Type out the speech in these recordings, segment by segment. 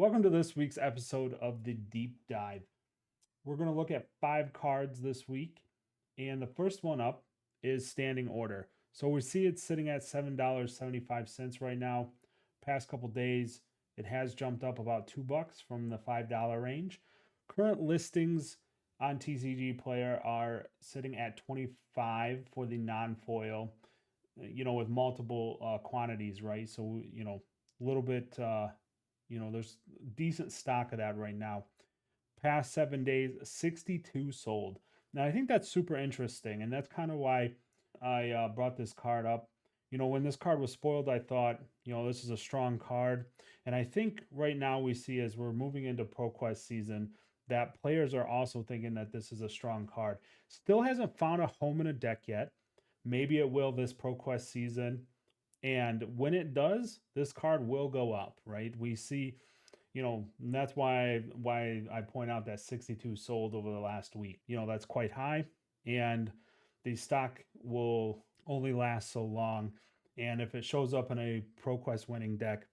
Welcome to this week's episode of the Deep Dive. We're going to look at 5 cards this week, and the first one up is Standing Order. So we see it sitting at $7.75 right now. Past couple days, it has jumped up about $2 from the $5 range. Current listings on TCG Player are sitting at 25 for the non-foil, with multiple quantities, right? So, a little bit, there's decent stock of that right now. Past 7 days, 62 sold. Now, I think that's super interesting, and that's kind of why I brought this card up. When this card was spoiled, I thought, this is a strong card. And I think right now we see as we're moving into ProQuest season that players are also thinking that this is a strong card. Still hasn't found a home in a deck yet. Maybe it will this ProQuest season. And when it does, this card will go up, right? We see, and that's why I point out that 62 sold over the last week. That's quite high, and the stock will only last so long. And if it shows up in a ProQuest winning deck,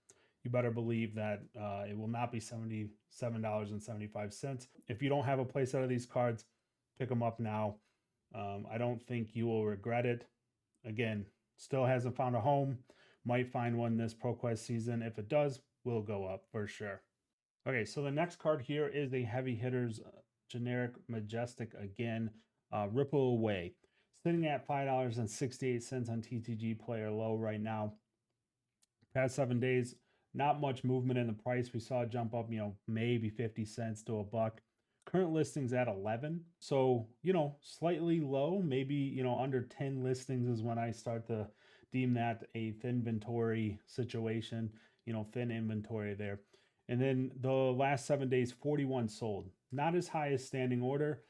you better believe that it will not be $77.75. If you don't have a playset of these cards, pick them up now. I don't think you will regret it. Again, still hasn't found a home. Might find one this ProQuest season. If it does, will go up for sure. Okay, so the next card here is a Heavy Hitters generic Majestic again, Ripple Away. Sitting at $5.68 on TTG Player Low right now. Past 7 days, not much movement in the price. We saw it jump up, maybe 50 cents to $1. Current listings at 11. So, slightly low, maybe, under 10 listings is when I start to deem that a thin inventory situation, thin inventory there. And then the last 7 days, 41 sold. Not as high as Standing Order.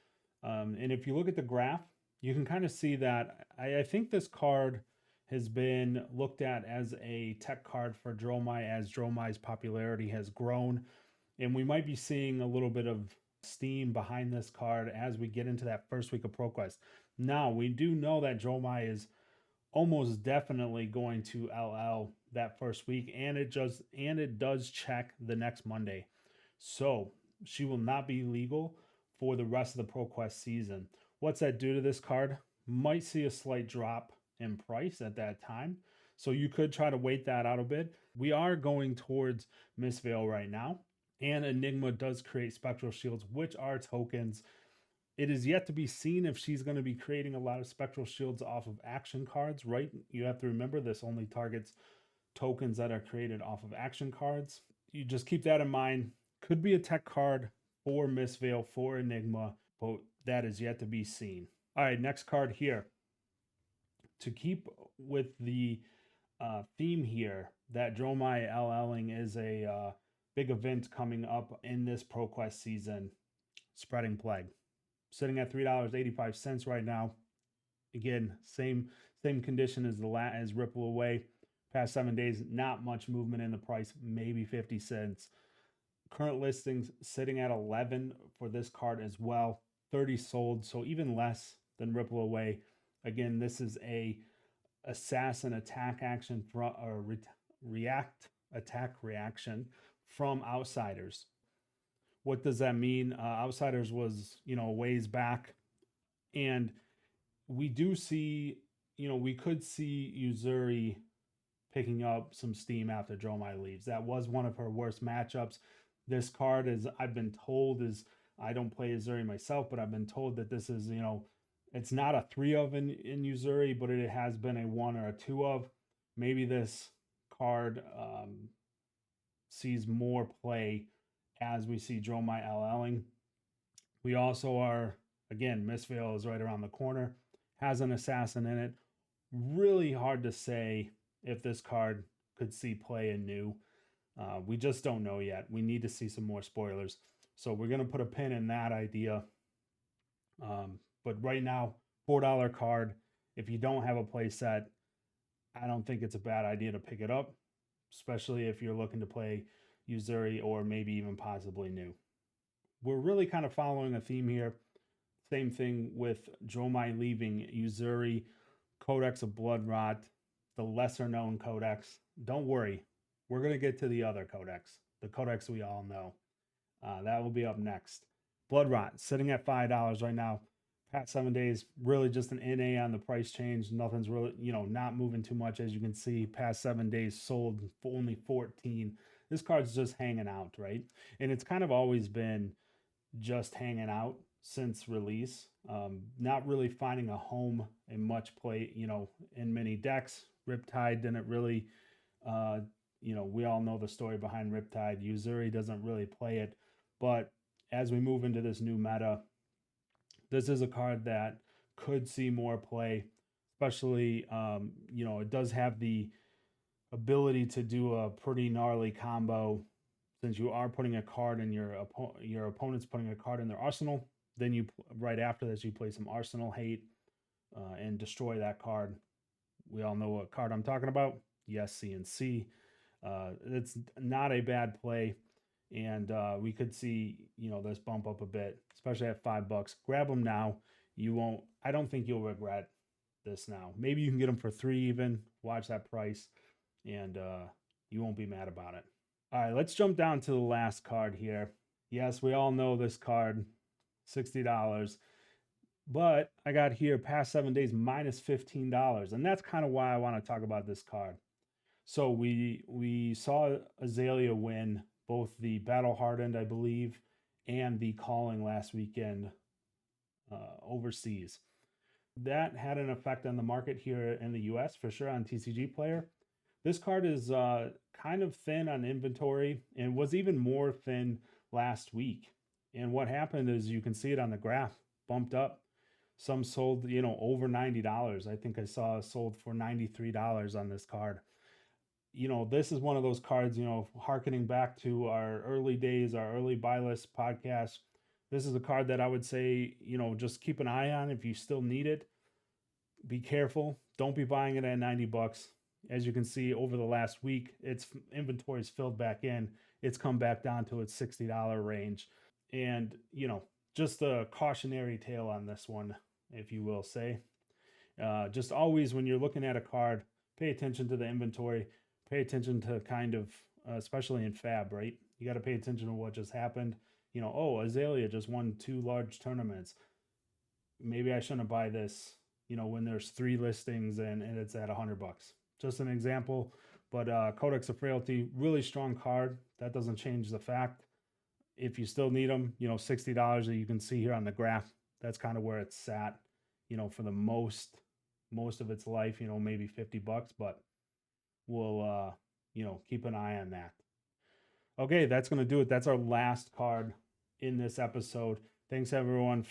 And if you look at the graph, you can kind of see that I think this card has been looked at as a tech card for Dromai as Dromai's popularity has grown. And we might be seeing a little bit of steam behind this card as we get into that first week of ProQuest. Now, we do know that Dromai is almost definitely going to LL that first week, and it does check the next Monday. So she will not be legal for the rest of the ProQuest season. What's that do to this card? Might see a slight drop in price at that time. So you could try to wait that out a bit. We are going towards Mistveil right now, and Enigma does create Spectral Shields, which are tokens. It is yet to be seen if she's going to be creating a lot of Spectral Shields off of action cards, right? You have to remember this only targets tokens that are created off of action cards. You just keep that in mind. Could be a tech card for Mistveil, for Enigma, but that is yet to be seen. All right, next card here. To keep with the theme here, that Dromai LLing is a big event coming up in this ProQuest season, Spreading Plague. Sitting at $3.85 right now. Again, same condition as Ripple Away. Past 7 days, not much movement in the price, maybe 50 cents. Current listings sitting at 11 for this card as well. 30 sold, so even less than Ripple Away. Again, this is a assassin attack action reaction from Outsiders. What does that mean? Outsiders was, ways back. And we do see, we could see Yuzuri picking up some steam after Dromai leaves. That was one of her worst matchups. This card I've been told I don't play Yuzuri myself, but I've been told that this is, it's not a 3 of in Yuzuri, but it has been a 1 or a 2 of. Maybe this card sees more play as we see Dromai LLing. We also are, again, Mistveil is right around the corner, has an assassin in it. Really hard to say if this card could see play in new. We just don't know yet. We need to see some more spoilers. So we're going to put a pin in that idea. But right now, $4 card. If you don't have a play set, I don't think it's a bad idea to pick it up, especially if you're looking to play Yuzuri or maybe even possibly new. We're really kind of following a theme here. Same thing with Dromai leaving Yuzuri, Codex of Blood Rot, the lesser known codex. Don't worry, we're going to get to the other codex. the codex we all know. That will be up next. Blood Rot sitting at $5 right now. Past 7 days, really just an NA on the price change. Nothing's really, not moving too much, as you can see. Past 7 days sold for only 14. This card's just hanging out, right? And it's kind of always been just hanging out since release. Not really finding a home in much play, in many decks. Riptide didn't really, we all know the story behind Riptide. Uzuri doesn't really play it. But as we move into this new meta, this is a card that could see more play, especially, it does have the ability to do a pretty gnarly combo. Since you are putting a card in your opponent's putting a card in their arsenal, then you right after this you play some arsenal hate and destroy that card. We all know what card I'm talking about. Yes, CNC. It's not a bad play, and we could see this bump up a bit, especially at $5. Grab them now. You won't. I don't think you'll regret this now. Maybe you can get them for $3 even. Watch that price, and you won't be mad about it. All right, let's jump down to the last card here. Yes, we all know this card, $60. But I got here past 7 days minus $15. And that's kind of why I want to talk about this card. So we saw Aelia win both the Battle Hardened, I believe, and the Calling last weekend overseas. That had an effect on the market here in the US for sure on TCG Player. This card is kind of thin on inventory and was even more thin last week. And what happened is you can see it on the graph, bumped up. Some sold, over $90. I think I saw sold for $93 on this card. This is one of those cards, harkening back to our early days, our early buy list podcast. This is a card that I would say, just keep an eye on if you still need it. Be careful. Don't be buying it at $90. As you can see, over the last week, its inventory is filled back in. It's come back down to its $60 range. And, just a cautionary tale on this one, if you will say. Just always, when you're looking at a card, pay attention to the inventory. Pay attention to kind of, especially in Fab, right? You got to pay attention to what just happened. Aelia just won 2 large tournaments. Maybe I shouldn't buy this, when there's 3 listings and it's at $100. Just an example. But Codex of Frailty, really strong card. That doesn't change the fact. If you still need them, $60 that you can see here on the graph, that's kind of where it's sat, for the most of its life, maybe $50, but we'll, keep an eye on that. Okay, that's going to do it. That's our last card in this episode. Thanks, everyone.